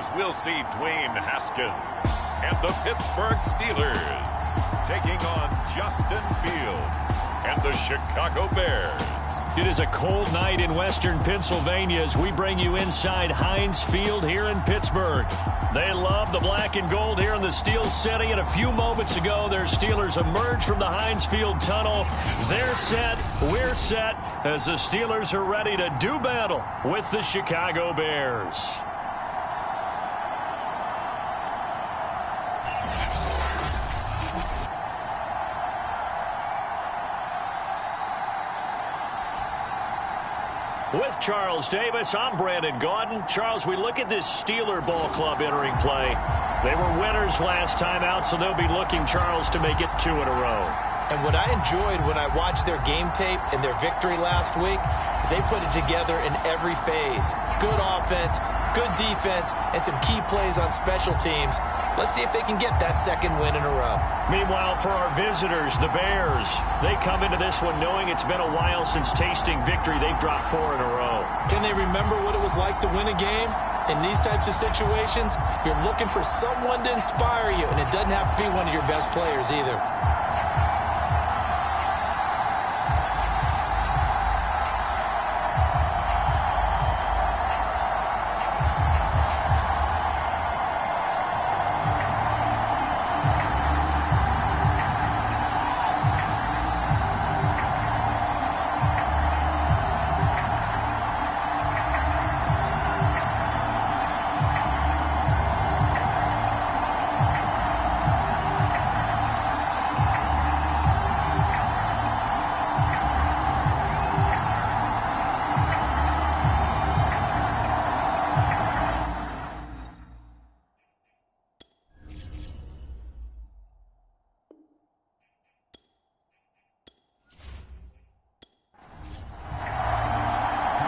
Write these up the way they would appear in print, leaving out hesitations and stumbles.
as we'll see Dwayne Haskins and the Pittsburgh Steelers taking on Justin Fields and the Chicago Bears. It is a cold night in western Pennsylvania as we bring you inside Heinz Field here in Pittsburgh. They love the black and gold here in the Steel City, and a few moments ago their Steelers emerged from the Heinz Field tunnel. They're set, we're set, as the Steelers are ready to do battle with the Chicago Bears. With Charles Davis, I'm Brandon Gaudin. Charles, we look at this Steeler ball club entering play. They were winners last time out, so they'll be looking, Charles, to make it 2 in a row. And what I enjoyed when I watched their game tape and their victory last week is they put it together in every phase. Good offense, good defense, and some key plays on special teams. Let's see if they can get that second win in a row. Meanwhile, for our visitors, the Bears, they come into this one knowing it's been a while since tasting victory. They've dropped 4 in a row. Can they remember what it was like to win a game? In these types of situations, you're looking for someone to inspire you, and it doesn't have to be one of your best players either.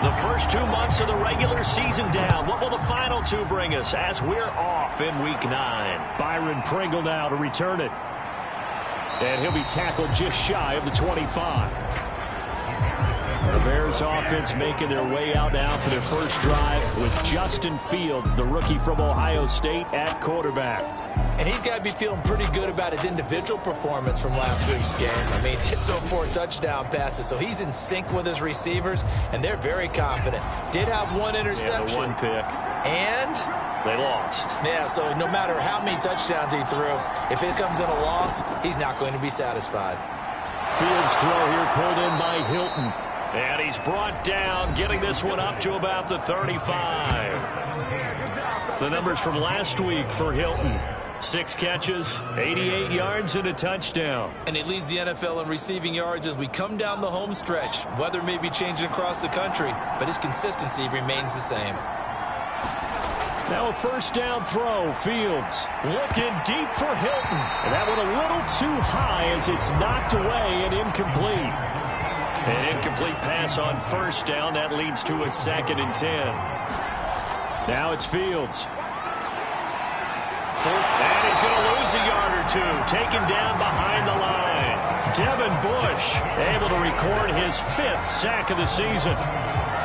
The first 2 months of the regular season down. What will the final 2 bring us as we're off in Week 9? Byron Pringle now to return it. And he'll be tackled just shy of the 25. The Bears offense making their way out now for their first drive with Justin Fields, the rookie from Ohio State, at quarterback. And he's got to be feeling pretty good about his individual performance from last week's game. I mean, did throw 4 touchdown passes, so he's in sync with his receivers, and they're very confident. Did have 1 interception. Yeah, the 1 pick. And they lost. Yeah, so no matter how many touchdowns he threw, if it comes in a loss, he's not going to be satisfied. Fields throw here pulled in by Hilton. And he's brought down, getting this one up to about the 35. The numbers from last week for Hilton. 6 catches, 88 yards, and a touchdown. And he leads the NFL in receiving yards as we come down the home stretch. Weather may be changing across the country, but his consistency remains the same. Now a first down throw. Fields looking deep for Hilton. And that one a little too high as it's knocked away and incomplete. An incomplete pass on first down. That leads to a 2nd and 10. Now it's Fields. And he's going to lose a yard or 2. Taken down behind the line. Devin Bush able to record his 5th sack of the season.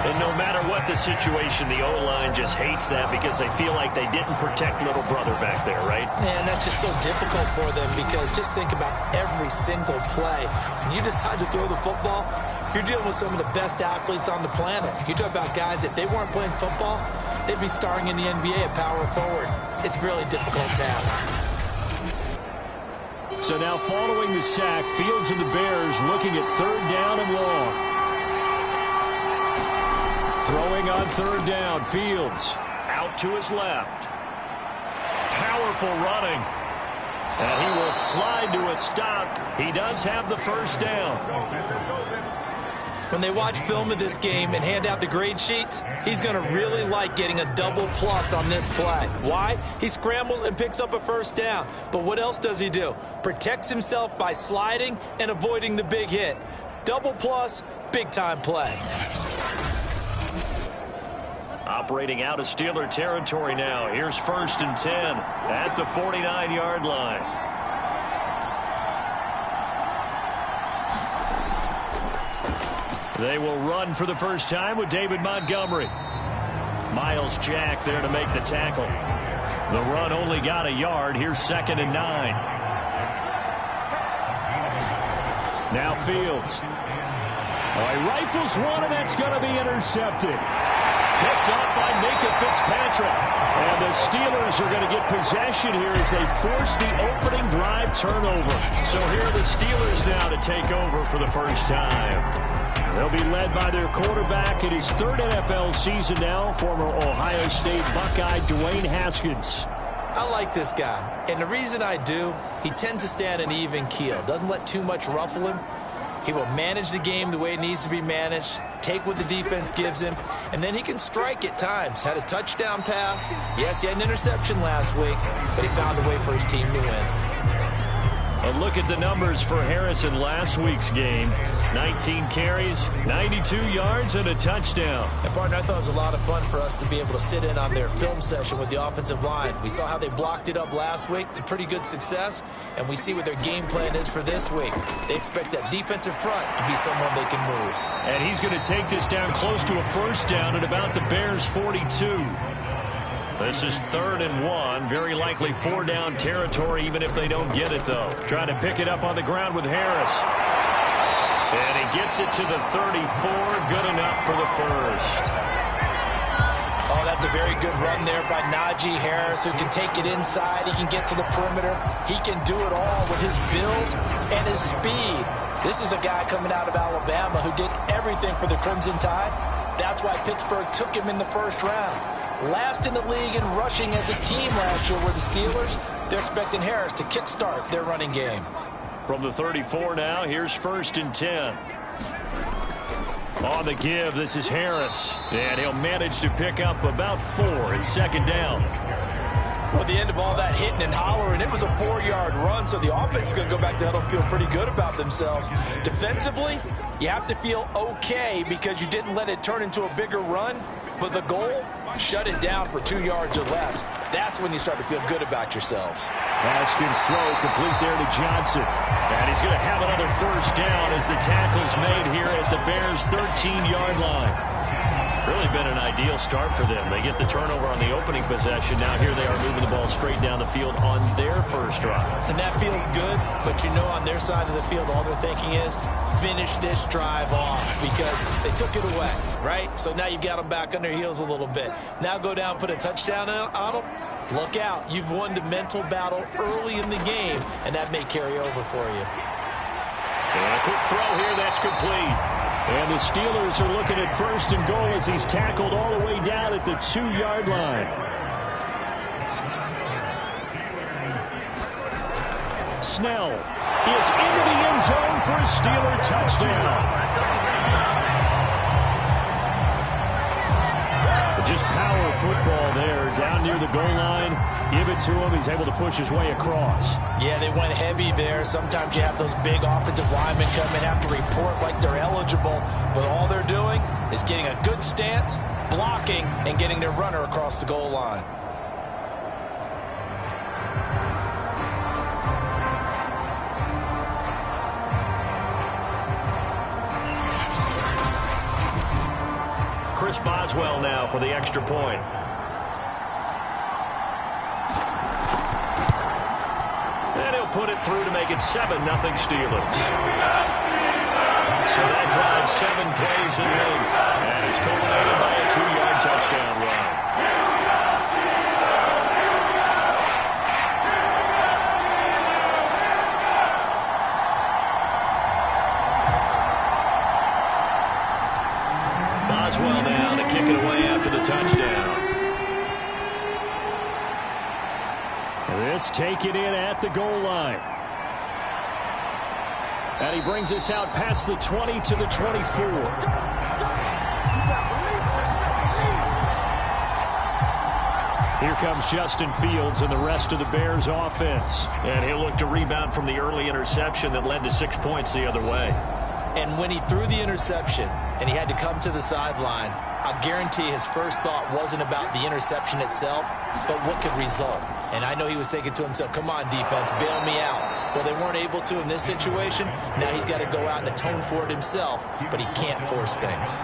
And no matter what the situation, the O-line just hates that because they feel like they didn't protect little brother back there, right? Man, that's just so difficult for them because just think about every single play. When you decide to throw the football, you're dealing with some of the best athletes on the planet. You talk about guys, if they weren't playing football, they'd be starring in the NBA at power forward. It's a really difficult task. So now following the sack, Fields and the Bears looking at 3rd down and long. Throwing on 3rd down, Fields out to his left. Powerful running. And he will slide to a stop. He does have the first down. When they watch film of this game and hand out the grade sheets, he's going to really like getting a double plus on this play. Why? He scrambles and picks up a first down. But what else does he do? Protects himself by sliding and avoiding the big hit. Double plus, big-time play. Operating out of Steeler territory now. Here's 1st and 10 at the 49-yard line. They will run for the first time with David Montgomery. Miles Jack there to make the tackle. The run only got a yard. Here's 2nd and 9. Now Fields. He rifles one, and that's going to be intercepted. Picked up by Minka Fitzpatrick. And the Steelers are going to get possession here as they force the opening drive turnover. So here are the Steelers now to take over for the first time. They'll be led by their quarterback in his 3rd NFL season now, former Ohio State Buckeye Dwayne Haskins. I like this guy, and the reason I do, he tends to stay on an even keel. Doesn't let too much ruffle him. He will manage the game the way it needs to be managed, take what the defense gives him, and then he can strike at times. Had a touchdown pass. Yes, he had an interception last week, but he found a way for his team to win. A look at the numbers for Harris in last week's game. 19 carries, 92 yards, and a touchdown. And, partner, I thought it was a lot of fun for us to be able to sit in on their film session with the offensive line. We saw how they blocked it up last week to pretty good success, and we see what their game plan is for this week. They expect that defensive front to be someone they can move. And he's going to take this down close to a first down at about the Bears' 42. This is 3rd and 1. Very likely 4-down territory, even if they don't get it, though. Trying to pick it up on the ground with Harris. And he gets it to the 34. Good enough for the first. Oh, that's a very good run there by Najee Harris, who can take it inside. He can get to the perimeter. He can do it all with his build and his speed. This is a guy coming out of Alabama who did everything for the Crimson Tide. That's why Pittsburgh took him in the first round. Last in the league in rushing as a team last year were the Steelers. They're expecting Harris to kickstart their running game. From the 34 now, here's 1st and 10. On the give, this is Harris. And he'll manage to pick up about 4. It's 2nd down. Well, at the end of all that hitting and hollering, it was a 4-yard run, so the offense is going to go back to huddle and feel pretty good about themselves. Defensively, you have to feel okay because you didn't let it turn into a bigger run. But the goal, shut it down for 2 yards or less. That's when you start to feel good about yourselves. Haskins' throw complete there to Johnson. And he's going to have another first down as the tackle's made here at the Bears' 13-yard line. Really been an ideal start for them. They get the turnover on the opening possession. Now here they are moving the ball straight down the field on their first drive. And that feels good, but you know on their side of the field all they're thinking is finish this drive off because they took it away, right? So now you've got them back on their heels a little bit. Now go down, put a touchdown on them. Look out. You've won the mental battle early in the game, and that may carry over for you. And a quick throw here. That's complete. And the Steelers are looking at 1st and goal as he's tackled all the way down at the 2-yard line. Snell is into the end zone for a Steeler touchdown. Just power football there down near the goal line. Give it to him. He's able to push his way across. Yeah, they went heavy there. Sometimes you have those big offensive linemen come and have to report like they're eligible. But all they're doing is getting a good stance, blocking, and getting their runner across the goal line. Chris Boswell now for the extra point. And he'll put it through to make it 7-0 Steelers. So that drives 7 plays in length. And it's culminated by a 2-yard touchdown run. Boswell now to kick it away after the touchdown. This taken in at the goal line. And he brings us out past the 20 to the 24. Here comes Justin Fields and the rest of the Bears offense. And he'll look to rebound from the early interception that led to 6 points the other way. And when he threw the interception and he had to come to the sideline, I guarantee his first thought wasn't about the interception itself, but what could result. And I know he was thinking to himself, come on, defense, bail me out. Well, they weren't able to in this situation. Now he's got to go out and atone for it himself, but he can't force things.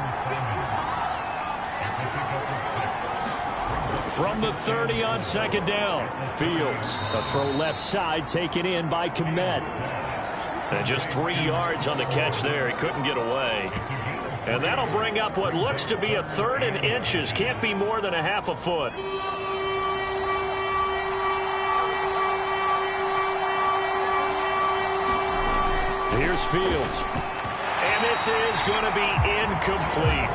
from the 30 on second down. Fields, a throw left side, taken in by Komet. And just 3 yards on the catch there. He couldn't get away. And that'll bring up what looks to be a 3rd and inches. Can't be more than a half a foot. Here's Fields. And this is going to be incomplete.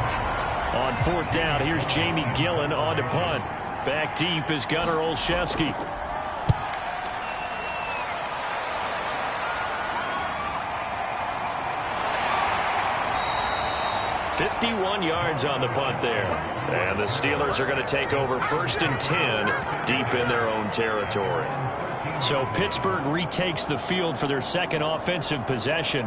On 4th down, here's Jamie Gillen on to punt. Back deep is Gunnar Olszewski. 51 yards on the punt there. And the Steelers are going to take over 1st and 10 deep in their own territory. So Pittsburgh retakes the field for their second offensive possession.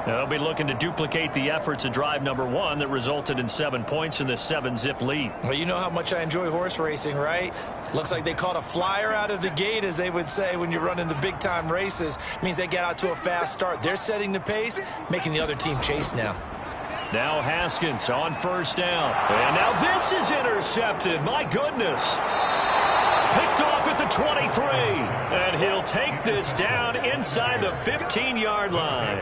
Now they'll be looking to duplicate the efforts of drive number 1 that resulted in 7 points in the 7-zip lead. Well, you know how much I enjoy horse racing, right? Looks like they caught a flyer out of the gate, as they would say when you're running the big-time races. It means they get out to a fast start. They're setting the pace, making the other team chase now. Now Haskins on 1st down. And now this is intercepted. My goodness. Picked off at the 23. And he'll take this down inside the 15-yard line.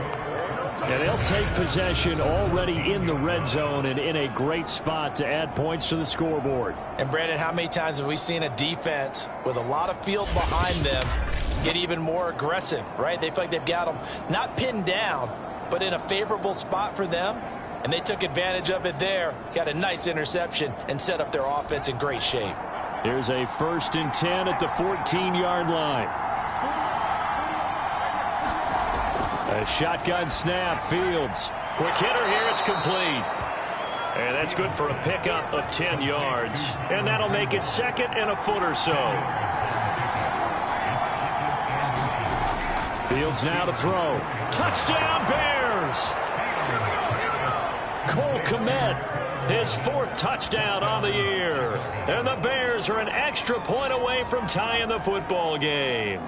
And they'll take possession already in the red zone and in a great spot to add points to the scoreboard. And, Brandon, how many times have we seen a defense with a lot of field behind them get even more aggressive, right? They feel like they've got them not pinned down, but in a favorable spot for them. And they took advantage of it there, got a nice interception, and set up their offense in great shape. Here's a 1st and 10 at the 14-yard line. A shotgun snap, Fields. Quick hitter here, it's complete. And that's good for a pickup of 10 yards. And that'll make it 2nd and a foot or so. Fields now to throw. Touchdown, Bears! Cole Komet, his 4th touchdown on the year. And the Bears are an extra point away from tying the football game.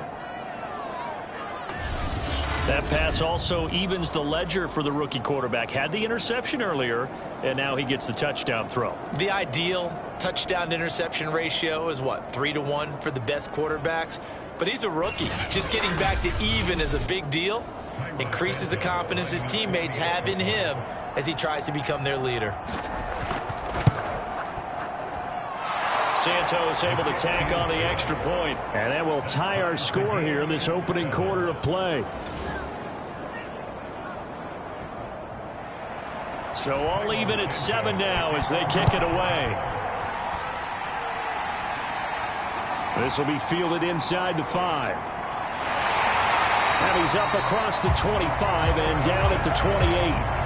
That pass also evens the ledger for the rookie quarterback. Had the interception earlier, and now he gets the touchdown throw. The ideal touchdown-interception ratio is, what, 3-to-1 for the best quarterbacks? But he's a rookie. Just getting back to even is a big deal. Increases the confidence his teammates have in him as he tries to become their leader. Santos able to tack on the extra point. And that will tie our score here in this opening quarter of play. So all even at 7 now as they kick it away. This will be fielded inside the 5. And he's up across the 25 and down at the 28.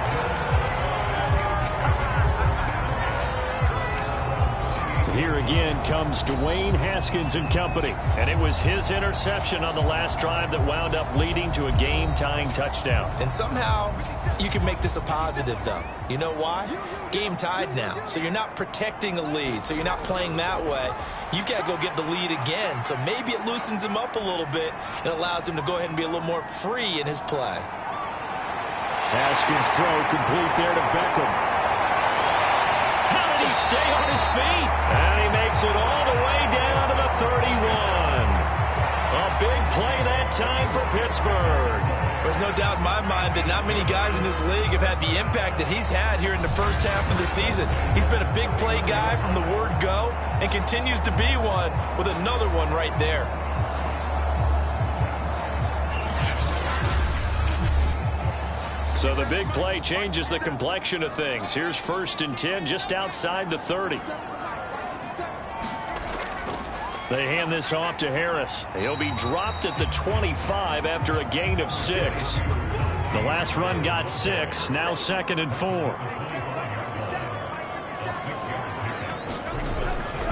Here again comes Dwayne Haskins and company. And it was his interception on the last drive that wound up leading to a game-tying touchdown. And somehow you can make this a positive, though. You know why? Game tied now. So you're not protecting a lead. So you're not playing that way. You got to go get the lead again. So maybe it loosens him up a little bit and allows him to go ahead and be a little more free in his play. Haskins' throw complete there to Beckham. He stay on his feet, and he makes it all the way down to the 31. A big play that time for Pittsburgh. There's no doubt in my mind that not many guys in this league have had the impact that he's had here in the first half of the season. He's been a big play guy from the word go and continues to be one with another one right there. So the big play changes the complexion of things. Here's 1st and 10 just outside the 30. They hand this off to Harris. He'll be dropped at the 25 after a gain of 6. The last run got 6, now 2nd and 4.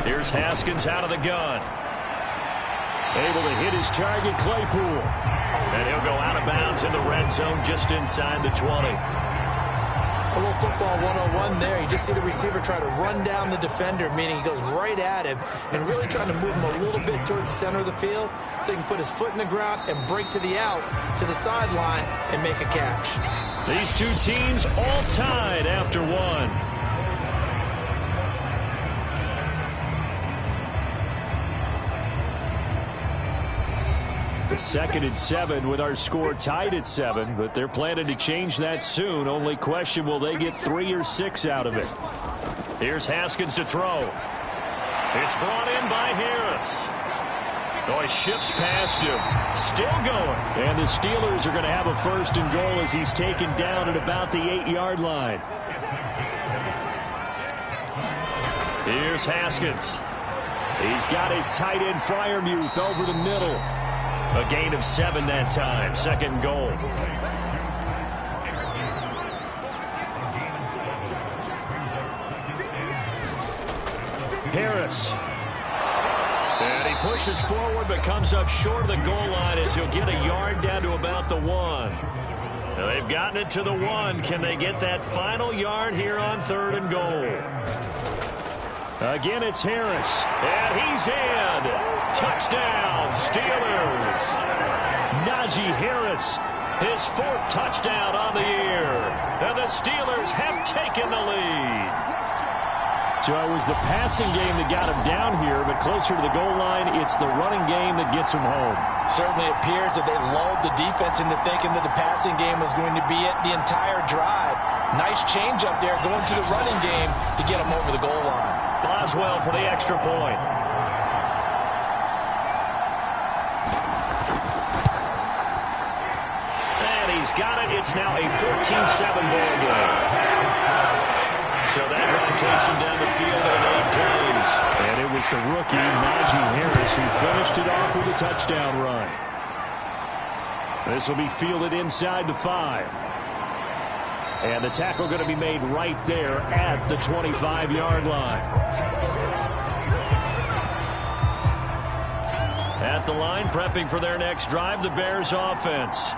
Here's Haskins out of the gun. Able to hit his target, Claypool. And he'll go out of bounds in the red zone just inside the 20. A little football 101 there. You just see the receiver try to run down the defender, meaning he goes right at him and really trying to move him a little bit towards the center of the field so he can put his foot in the ground and break to the out, to the sideline, and make a catch. These two teams all tied after 1. The 2nd and 7 with our score tied at 7, but they're planning to change that soon. Only question, will they get 3 or 6 out of it? Here's Haskins to throw. It's brought in by Harris. Oh, he shifts past him. Still going. And the Steelers are going to have a 1st and goal as he's taken down at about the 8-yard line. Here's Haskins. He's got his tight end Freiermuth over the middle. A gain of 7 that time. 2nd goal. Harris. And he pushes forward but comes up short of the goal line as he'll get a yard down to about the 1. Now they've gotten it to the 1. Can they get that final yard here on 3rd and goal? Again, it's Harris. And he's in. Touchdown, Steelers. Najee Harris, his 4th touchdown on the year. And the Steelers have taken the lead. So it was the passing game that got him down here, but closer to the goal line, it's the running game that gets him home. Certainly appears that they lulled the defense into thinking that the passing game was going to be it the entire drive. Nice change up there going to the running game to get him over the goal line. Boswell for the extra point. And he's got it. It's now a 14-7 ball game. So that drive takes him down the field in 8 plays. And it was the rookie, Najee Harris, who finished it off with a touchdown run. This will be fielded inside the 5. And the tackle going to be made right there at the 25-yard line. At the line, prepping for their next drive, the Bears offense.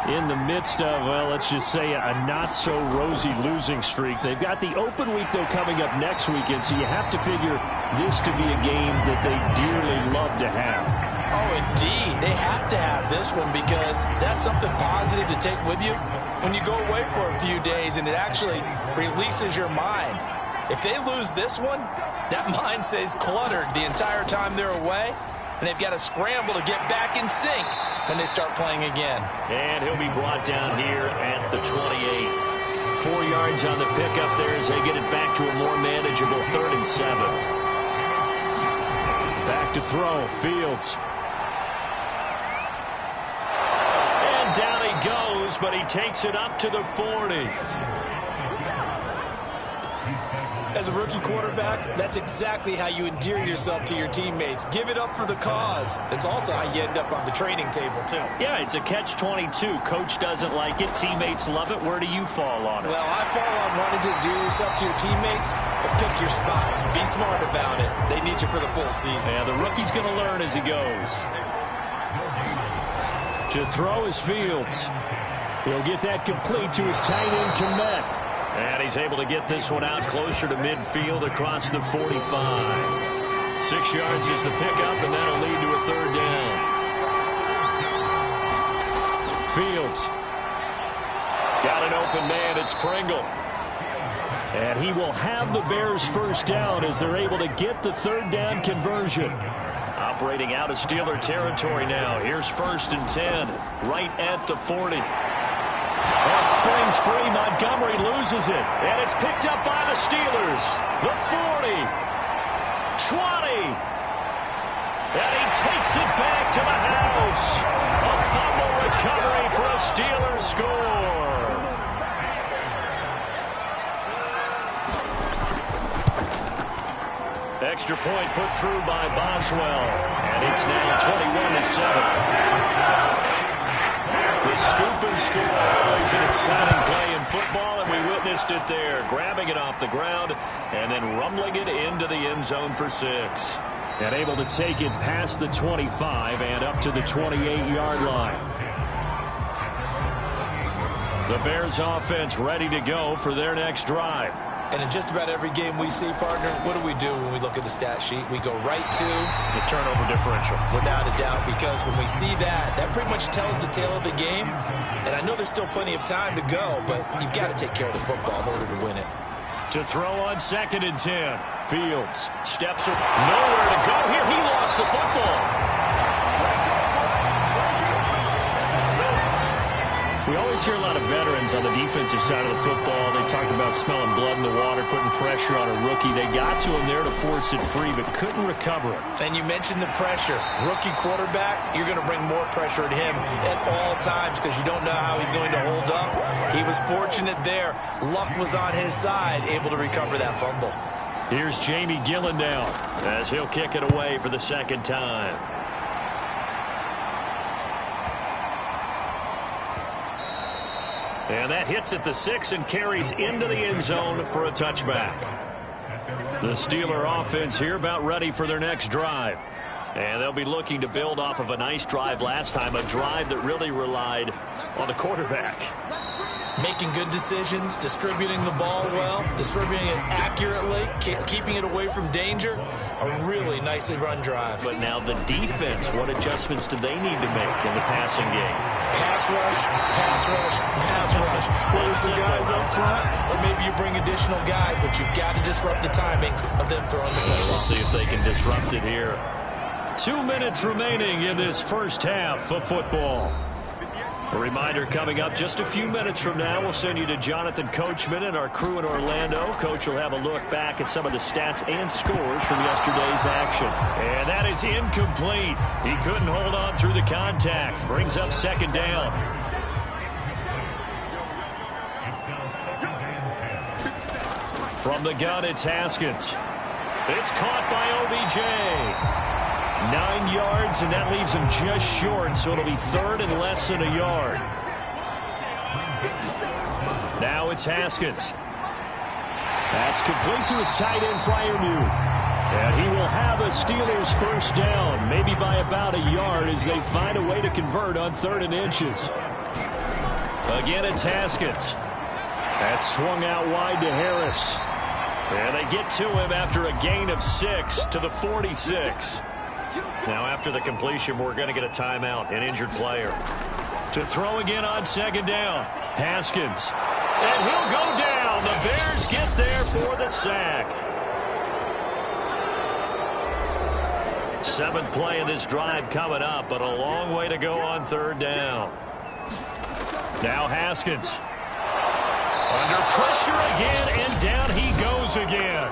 In the midst of, well, let's just say a not-so-rosy losing streak. They've got the open week, though, coming up next weekend, so you have to figure this to be a game that they dearly love to have. Oh, indeed. They have to have this one because that's something positive to take with you when you go away for a few days, and it actually releases your mind. If they lose this one, that mind stays cluttered the entire time they're away, and they've got to scramble to get back in sync when they start playing again. And he'll be brought down here at the 28. 4 yards on the pickup there as they get it back to a more manageable 3rd and 7. Back to throw. Fields. And down he goes, but he takes it up to the 40. As a rookie quarterback, that's exactly how you endear yourself to your teammates. Give it up for the cause. It's also how you end up on the training table, too. Yeah, it's a catch-22. Coach doesn't like it. Teammates love it. Where do you fall on it? Well, I fall on wanting to endear yourself to your teammates, but pick your spots. Be smart about it. They need you for the full season. Yeah, the rookie's going to learn as he goes. To throw is Fields. He'll get that complete to his tight end, Kmet. And he's able to get this one out closer to midfield across the 45. 6 yards is the pickup, and that'll lead to a 3rd down. Fields. Got an open man. It's Pringle. And he will have the Bears' 1st down as they're able to get the 3rd down conversion. Operating out of Steeler territory now. Here's 1st and 10, right at the 40. That springs free. Montgomery loses it. And it's picked up by the Steelers. The 40. 20. And he takes it back to the house. A fumble recovery for a Steelers score. Extra point put through by Boswell. And it's now 21-7. The scoop and score, always an exciting play in football, and we witnessed it there, grabbing it off the ground and then rumbling it into the end zone for 6. And able to take it past the 25 and up to the 28-yard line. The Bears offense ready to go for their next drive. And in just about every game we see, partner, what do we do when we look at the stat sheet? We go right to the turnover differential. Without a doubt, because when we see that, that pretty much tells the tale of the game. And I know there's still plenty of time to go, but you've got to take care of the football in order to win it. To throw on 2nd and 10. Fields steps up. Nowhere to go here. He lost the football. We always hear a lot of veterans on the defensive side of the football. They talked about smelling blood in the water, putting pressure on a rookie. They got to him there to force it free, but couldn't recover it. And you mentioned the pressure. Rookie quarterback, you're going to bring more pressure at him at all times because you don't know how he's going to hold up. He was fortunate there. Luck was on his side, able to recover that fumble. Here's Jamie Gillen now as he'll kick it away for the second time. And that hits at the 6 and carries into the end zone for a touchback. The Steeler offense here about ready for their next drive. And they'll be looking to build off of a nice drive last time, a drive that really relied on the quarterback. Making good decisions, distributing the ball well, distributing it accurately, keeping it away from danger. A really nicely run drive. But now the defense, what adjustments do they need to make in the passing game? Pass rush, pass rush, pass rush. Whether it's the guys up front or maybe you bring additional guys, but you've got to disrupt the timing of them throwing the football. We'll see if they can disrupt it here. 2 minutes remaining in this first half of football. A reminder coming up just a few minutes from now, we'll send you to Jonathan Coachman and our crew in Orlando. Coach will have a look back at some of the stats and scores from yesterday's action. And that is incomplete. He couldn't hold on through the contact. Brings up second down. From the gun, it's Haskins. It's caught by OBJ. 9 yards, and that leaves him just short, so it'll be third and less than a yard. Now it's Haskins. That's complete to his tight end, Freiermuth. And he will have a Steelers first down, maybe by about a yard as they find a way to convert on 3rd and inches. Again, it's Haskins. That's swung out wide to Harris. And they get to him after a gain of 6 to the 46. Now, after the completion, we're going to get a timeout, an injured player. To throw again on second down, Haskins. And he'll go down. The Bears get there for the sack. 7th play of this drive coming up, but a long way to go on 3rd down. Now Haskins. Under pressure again, and down he goes again.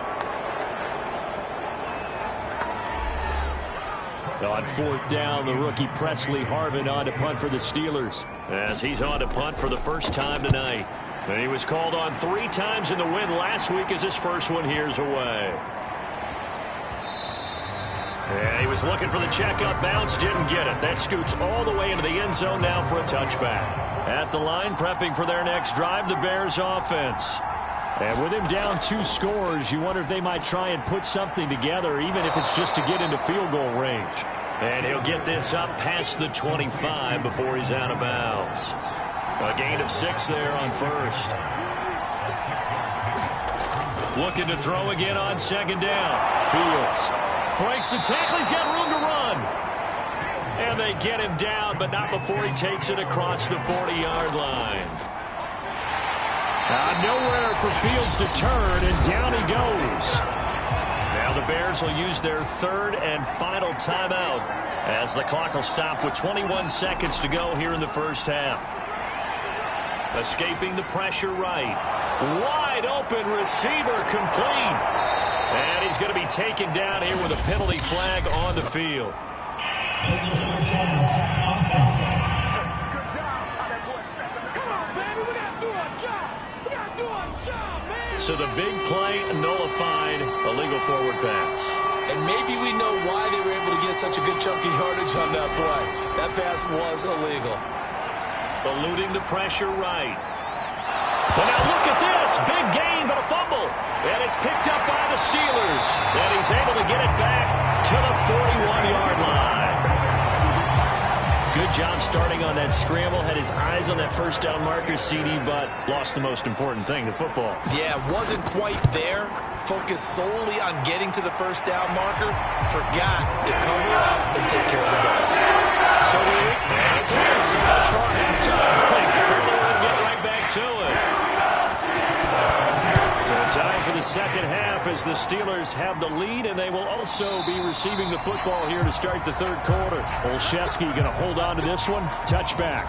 On 4th down, the rookie Presley Harvin on to punt for the Steelers, as he's on to punt for the first time tonight. And he was called on 3 times in the win last week as his first one here's away. And he was looking for the checkup bounce, didn't get it. That scoots all the way into the end zone now for a touchback. At the line, prepping for their next drive, the Bears offense. And with him down 2 scores, you wonder if they might try and put something together, even if it's just to get into field goal range. And he'll get this up past the 25 before he's out of bounds. A gain of 6 there on 1st. Looking to throw again on 2nd down. Fields breaks the tackle. He's got room to run. And they get him down, but not before he takes it across the 40-yard line. Nowhere for Fields to turn, and down he goes. Now the Bears will use their 3rd and final timeout as the clock will stop with 21 seconds to go here in the first half. Escaping the pressure right. Wide open receiver complete. And he's going to be taken down here with a penalty flag on the field. So the big play nullified, a legal forward pass. And maybe we know why they were able to get such a good chunky yardage on that play. That pass was illegal. Eluding the pressure right. But now look at this. Big gain, but a fumble. And it's picked up by the Steelers. And he's able to get it back to the 41-yard line. Good job starting on that scramble. Had his eyes on that first down marker, CD, but lost the most important thing, the football. Yeah, wasn't quite there. Focused solely on getting to the first down marker. Forgot to cover up and take care of the ball. So so much for halftime break. We'll get right back to it. So time for the second half as the Steelers have the lead, and they will also be receiving the football here to start the 3rd quarter. Olszewski going to hold on to this one. Touchback.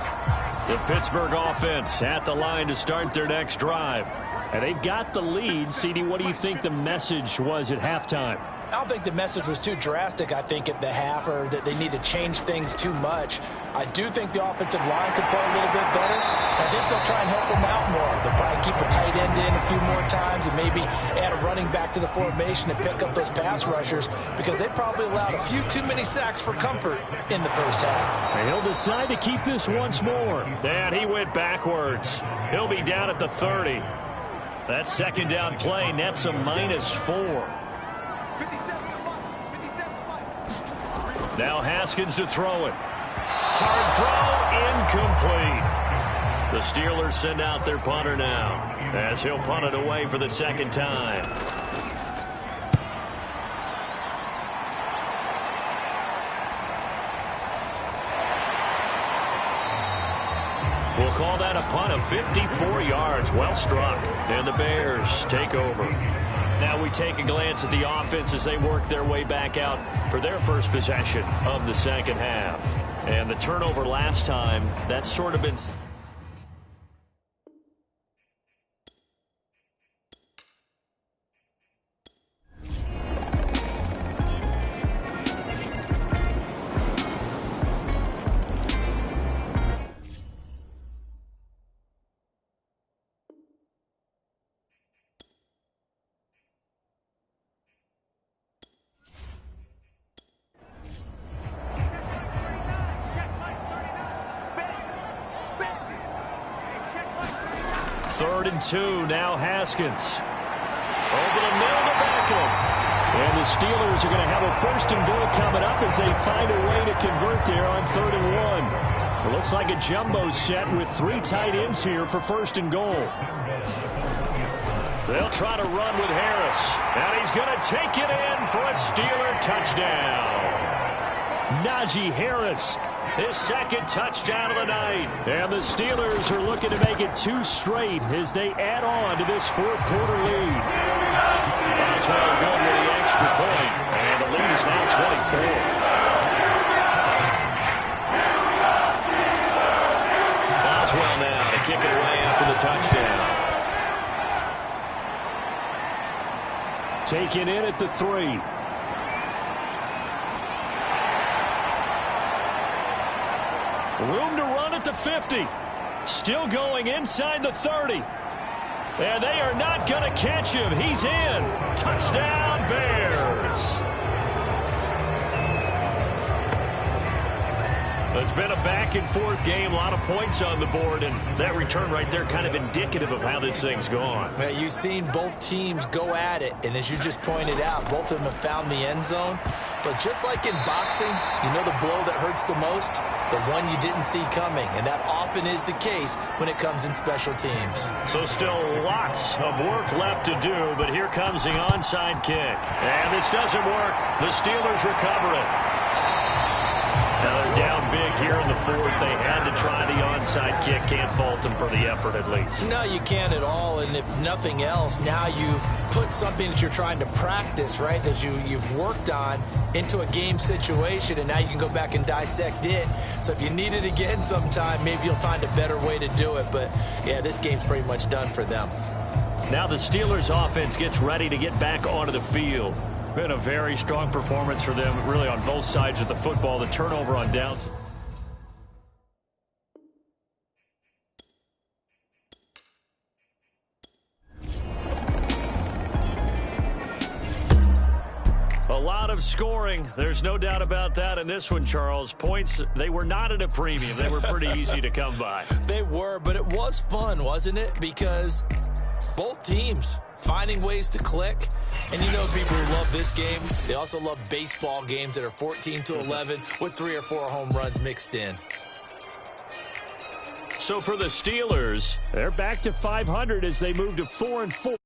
The Pittsburgh offense at the line to start their next drive. And they've got the lead. CD, what do you think the message was at halftime? I don't think the message was too drastic, I think, at the half, or that they need to change things too much. I do think the offensive line could play a little bit better. I think they'll try and help them out more. They'll probably keep a tight end in a few more times and maybe add a running back to the formation and pick up those pass rushers, because they probably allowed a few too many sacks for comfort in the first half. And he'll decide to keep this once more. And he went backwards. He'll be down at the 30. That second down play nets a -4. Now Haskins to throw it. Hard throw, incomplete. The Steelers send out their punter now, as he'll punt it away for the second time. We'll call that a punt of 54 yards. Well struck. And the Bears take over. Now we take a glance at the offense as they work their way back out for their first possession of the second half. And the turnover last time, that's sort of been... Third and 2, now Haskins. Over the middle to Beckham. And the Steelers are going to have a first and goal coming up as they find a way to convert there on 3rd and 1. It looks like a jumbo set with 3 tight ends here for first and goal. They'll try to run with Harris. And he's going to take it in for a Steeler touchdown. Najee Harris, his second touchdown of the night. And the Steelers are looking to make it 2 straight as they add on to this 4th quarter lead. Boswell good with the extra point, and the lead is now 24. Boswell now to kick it away after the touchdown. Taken in at the 3. Room to run at the 50. Still going inside the 30. And they are not going to catch him. He's in. Touchdown, Bears. It's been a back-and-forth game, a lot of points on the board, and that return right there kind of indicative of how this thing's gone. Man, you've seen both teams go at it, and as you just pointed out, both of them have found the end zone. But just like in boxing, you know the blow that hurts the most? The one you didn't see coming, and that often is the case when it comes in special teams. So still lots of work left to do, but here comes the onside kick. And this doesn't work. The Steelers recover it. Now they're down big here in the 4th. They had to try the onside kick. Can't fault them for the effort, at least. No, you can't at all. And if nothing else, now you've put something that you're trying to practice, right, that you've worked on into a game situation, and now you can go back and dissect it. So if you need it again sometime, maybe you'll find a better way to do it. But, yeah, this game's pretty much done for them. Now the Steelers offense gets ready to get back onto the field. Been a very strong performance for them, really, on both sides of the football. The turnover on downs. A lot of scoring. There's no doubt about that in this one, Charles. Points, they were not at a premium. They were pretty easy to come by. They were, but it was fun, wasn't it? Because both teams finding ways to click. And you know people who love this game, they also love baseball games that are 14-11 with 3 or 4 home runs mixed in. So for the Steelers, they're back to 500 as they move to 4-4.